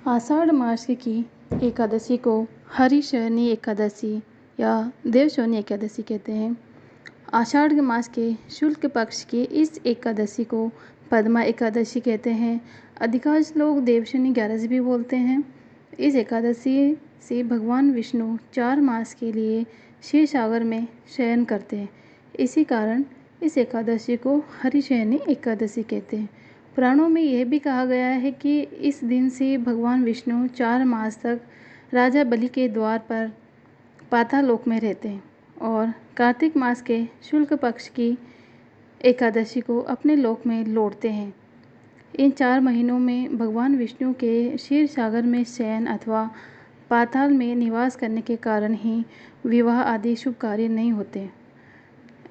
आषाढ़ मास की एकादशी को हरिशयनी एकादशी या देवशयनी एकादशी कहते हैं। आषाढ़ के मास के शुक्ल पक्ष की इस एकादशी को पद्मा एकादशी कहते हैं। अधिकांश लोग देवशयनी 11 भी बोलते हैं। इस एकादशी से भगवान विष्णु 4 मास के लिए क्षीर सागर में शयन करते हैं। इसी कारण इस एकादशी को हरिशयनी एकादशी कहते हैं। पुराणों में यह भी कहा गया है कि इस दिन से भगवान विष्णु 4 मास तक राजा बलि के द्वार पर पाताल लोक में रहते हैं और कार्तिक मास के शुक्ल पक्ष की एकादशी को अपने लोक में लौटते हैं। इन 4 महीनों में भगवान विष्णु के क्षीर सागर में शयन अथवा पाताल में निवास करने के कारण ही विवाह आदि शुभ कार्य नहीं होते।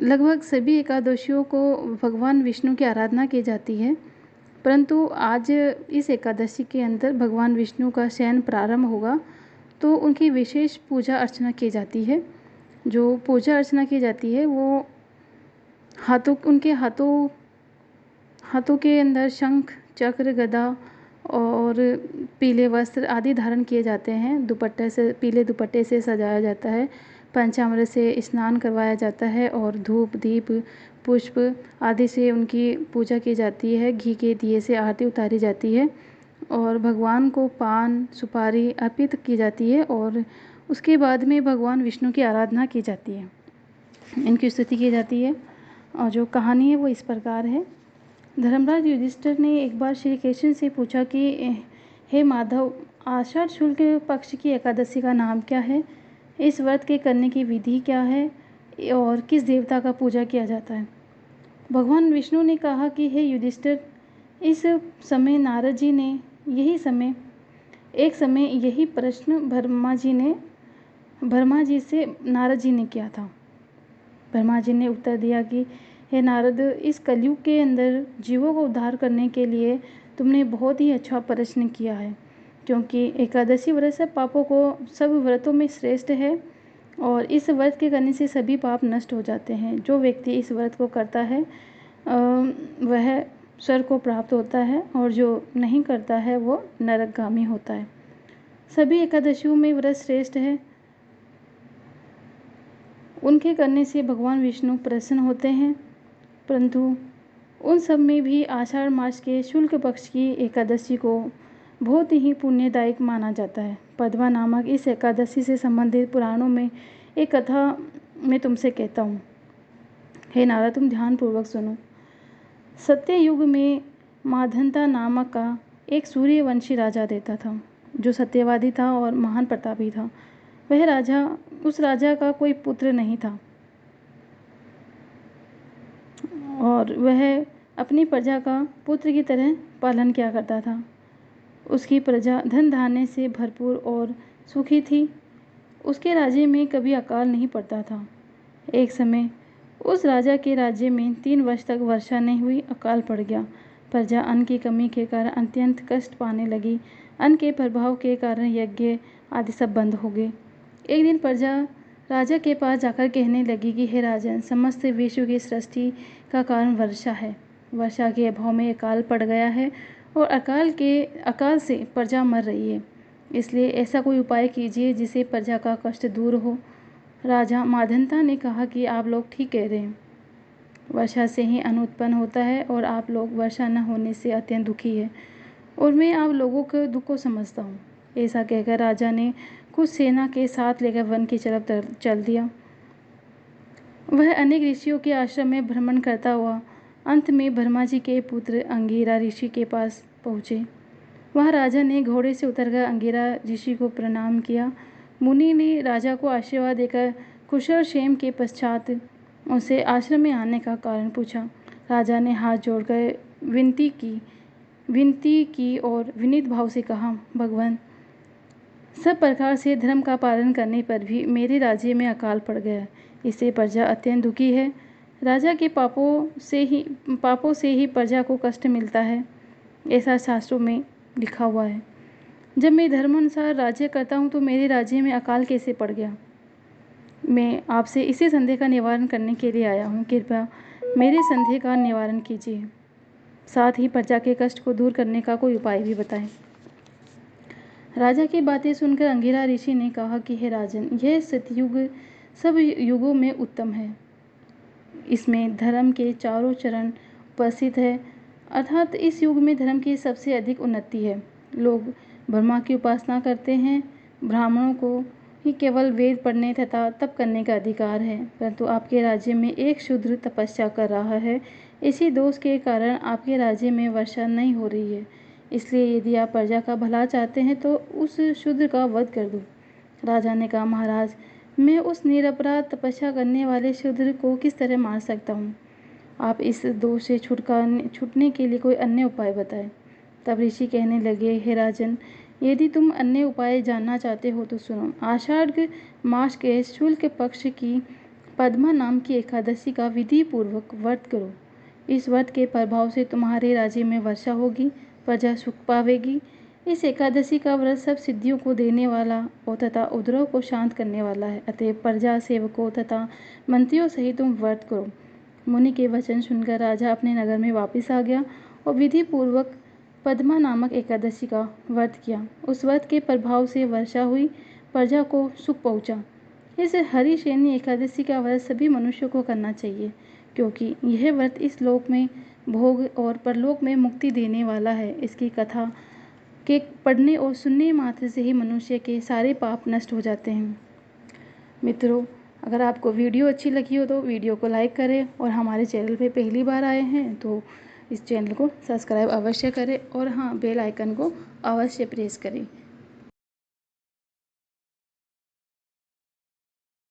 लगभग सभी एकादशियों को भगवान विष्णु की आराधना की जाती है, परंतु आज इस एकादशी के अंदर भगवान विष्णु का शयन प्रारंभ होगा तो उनकी विशेष पूजा अर्चना की जाती है। जो पूजा अर्चना की जाती है वो उनके हाथों के अंदर शंख, चक्र, गदा और पीले वस्त्र आदि धारण किए जाते हैं। पीले दुपट्टे से सजाया जाता है। पंचामृत से स्नान करवाया जाता है और धूप, दीप, पुष्प आदि से उनकी पूजा की जाती है। घी के दिए से आरती उतारी जाती है और भगवान को पान, सुपारी अर्पित की जाती है और उसके बाद में भगवान विष्णु की आराधना की जाती है, इनकी स्तुति की जाती है। और जो कहानी है वो इस प्रकार है। धर्मराज युधिष्ठिर ने एक बार श्री कृष्ण से पूछा कि हे माधव, आषाढ़ शुक्ल पक्ष की एकादशी का नाम क्या है? इस व्रत के करने की विधि क्या है और किस देवता का पूजा किया जाता है? भगवान विष्णु ने कहा कि हे युधिष्ठिर, इस समय नारद जी ने यही प्रश्न ब्रह्मा जी से नारद जी ने किया था। ब्रह्मा जी ने उत्तर दिया कि हे नारद, इस कलयुग के अंदर जीवों को उद्धार करने के लिए तुमने बहुत ही अच्छा प्रश्न किया है, क्योंकि एकादशी व्रत सब व्रतों में श्रेष्ठ है और इस व्रत के करने से सभी पाप नष्ट हो जाते हैं। जो व्यक्ति इस व्रत को करता है वह स्वर्ग को प्राप्त होता है और जो नहीं करता है वो नरकगामी होता है। सभी एकादशियों में व्रत श्रेष्ठ है। उनके करने से भगवान विष्णु प्रसन्न होते हैं, परंतु उन सब में भी आषाढ़ मास के शुक्ल पक्ष की एकादशी को बहुत ही पुण्यदायक माना जाता है। पद्मा नामक इस एकादशी से संबंधित पुराणों में एक कथा मैं तुमसे कहता हूँ। हे नारद, तुम ध्यानपूर्वक सुनो। सत्य युग में माधंता नामक का एक सूर्यवंशी राजा रहता था, जो सत्यवादी था और महान प्रतापी था। उस राजा का कोई पुत्र नहीं था और वह अपनी प्रजा का पुत्र की तरह पालन किया करता था। उसकी प्रजा धन धान्य से भरपूर और सुखी थी। उसके राज्य में कभी अकाल नहीं पड़ता था। एक समय उस राजा के राज्य में 3 वर्ष तक वर्षा नहीं हुई, अकाल पड़ गया। प्रजा अन्न की कमी के कारण अत्यंत कष्ट पाने लगी। अन्न के प्रभाव के कारण यज्ञ आदि सब बंद हो गए। एक दिन प्रजा राजा के पास जाकर कहने लगी कि हे राजन, समस्त विश्व की सृष्टि का कारण वर्षा है। वर्षा के अभाव में अकाल पड़ गया है और अकाल से प्रजा मर रही है। इसलिए ऐसा कोई उपाय कीजिए जिससे प्रजा का कष्ट दूर हो। राजा माधंता ने कहा कि आप लोग ठीक कह रहे हैं। वर्षा से ही अन्न उत्पन्न होता है और आप लोग वर्षा न होने से अत्यंत दुखी है और मैं आप लोगों के दुख को समझता हूँ। ऐसा कहकर राजा ने कुछ सेना के साथ लेकर वन की तरफ चल दिया। वह अनेक ऋषियों के आश्रम में भ्रमण करता हुआ अंत में ब्रह्मा जी के पुत्र अंगिरा ऋषि के पास पहुँचे। वहाँ राजा ने घोड़े से उतरकर अंगिरा ऋषि को प्रणाम किया। मुनि ने राजा को आशीर्वाद देकर कुशल क्षेम के पश्चात उनसे आश्रम में आने का कारण पूछा। राजा ने हाथ जोड़कर विनती की और विनीत भाव से कहा, भगवान, सब प्रकार से धर्म का पालन करने पर भी मेरे राज्य में अकाल पड़ गया। इससे प्रजा अत्यंत दुखी है। राजा के पापों से ही प्रजा को कष्ट मिलता है, ऐसा शास्त्रों में लिखा हुआ है। जब मैं धर्मानुसार राज्य करता हूँ तो मेरे राज्य में अकाल कैसे पड़ गया? मैं आपसे इसी संदेह का निवारण करने के लिए आया हूँ। कृपया मेरे संदेह का निवारण कीजिए, साथ ही प्रजा के कष्ट को दूर करने का कोई उपाय भी बताएं। राजा की बातें सुनकर अंगिरा ऋषि ने कहा कि हे राजन, यह सतयुग सब युगों में उत्तम है। इसमें धर्म के चारों चरण उपस्थित है, अर्थात इस युग में धर्म की सबसे अधिक उन्नति है। लोग ब्रह्मा की उपासना करते हैं। ब्राह्मणों को ही केवल वेद पढ़ने तथा तप करने का अधिकार है, परंतु आपके राज्य में एक शूद्र तपस्या कर रहा है। इसी दोष के कारण आपके राज्य में वर्षा नहीं हो रही है। इसलिए यदि आप प्रजा का भला चाहते हैं तो उस शूद्र का वध कर दो। राजा ने कहा, महाराज, मैं उस निरपराध तपस्या करने वाले शूद्र को किस तरह मार सकता हूँ? आप इस दोष से छूटने के लिए कोई अन्य उपाय बताएं। तब ऋषि कहने लगे, हे राजन, यदि तुम अन्य उपाय जानना चाहते हो तो सुनो। आषाढ़ मास के शुक्ल पक्ष की पद्मा नाम की एकादशी का विधि पूर्वक व्रत करो। इस व्रत के प्रभाव से तुम्हारे राज्य में वर्षा होगी, प्रजा सुख पावेगी। इस एकादशी का व्रत सब सिद्धियों को देने वाला और तथा उद्रव को शांत करने वाला है। अतः प्रजा, सेवकों तथा मंत्रियों सहित तुम व्रत करो। मुनि के वचन सुनकर राजा अपने नगर में वापस आ गया और विधि पूर्वक पद्मा नामक एकादशी का व्रत किया। उस व्रत के प्रभाव से वर्षा हुई, प्रजा को सुख पहुंचा। इस हरिशयनी एकादशी का व्रत सभी मनुष्यों को करना चाहिए, क्योंकि यह व्रत इस लोक में भोग और परलोक में मुक्ति देने वाला है। इसकी कथा के पढ़ने और सुनने मात्र से ही मनुष्य के सारे पाप नष्ट हो जाते हैं। मित्रों, अगर आपको वीडियो अच्छी लगी हो तो वीडियो को लाइक करें, और हमारे चैनल पे पहली बार आए हैं तो इस चैनल को सब्सक्राइब अवश्य करें, और हाँ, बेल आइकन को अवश्य प्रेस करें।